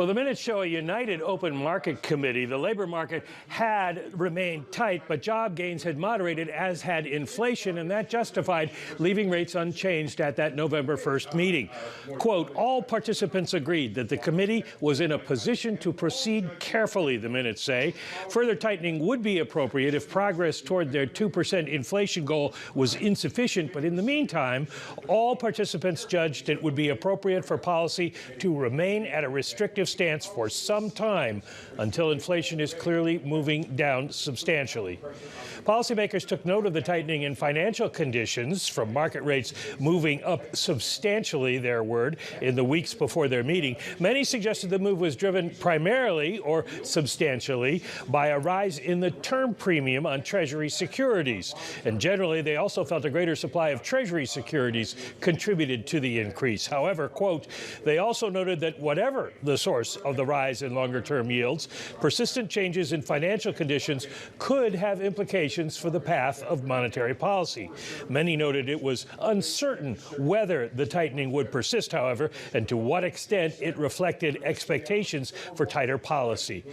Well, the minutes show a united open market committee. The labor market had remained tight, but job gains had moderated, as had inflation, and that justified leaving rates unchanged at that November 1st meeting. Quote, all participants agreed that the committee was in a position to proceed carefully, the minutes say. Further tightening would be appropriate if progress toward their 2% inflation goal was insufficient, but in the meantime, all participants judged it would be appropriate for policy to remain at a restrictive stance for some time until inflation is clearly moving down substantially. Policymakers took note of the tightening in financial conditions, from market rates moving up substantially, their word, in the weeks before their meeting. Many suggested the move was driven primarily or substantially by a rise in the term premium on Treasury securities. And generally, they also felt a greater supply of Treasury securities contributed to the increase. However, quote, they also noted that whatever the source of the rise in longer-term yields, persistent changes in financial conditions could have implications for the path of monetary policy. Many noted it was uncertain whether the tightening would persist, however, and to what extent it reflected expectations for tighter policy.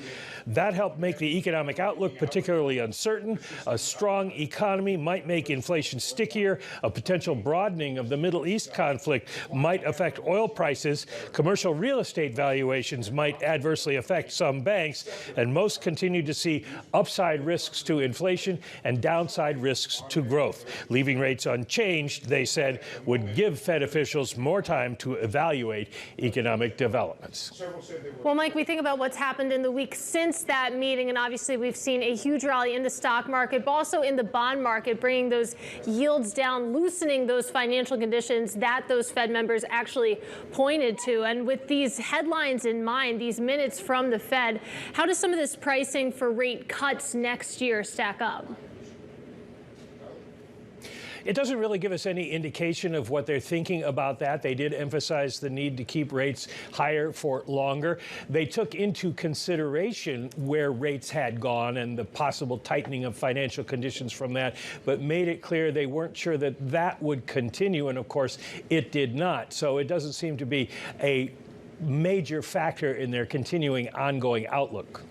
That helped make the economic outlook particularly uncertain. A strong economy might make inflation stickier. A potential broadening of the Middle East conflict might affect oil prices. Commercial real estate valuations might adversely affect some banks, and most continue to see upside risks to inflation and downside risks to growth. Leaving rates unchanged, they said, would give Fed officials more time to evaluate economic developments. Well, Mike, we think about what's happened in the week since that meeting, and obviously we've seen a huge rally in the stock market, but also in the bond market, bringing those yields down, loosening those financial conditions that those Fed members actually pointed to. And with these headlines in mind, these minutes from the Fed, how does some of this pricing for rate cuts next year stack up? It doesn't really give us any indication of what they're thinking about that. They did emphasize the need to keep rates higher for longer. They took into consideration where rates had gone and the possible tightening of financial conditions from that, but made it clear they weren't sure that that would continue. And of course, it did not. So it doesn't seem to be a major factor in their continuing ongoing outlook.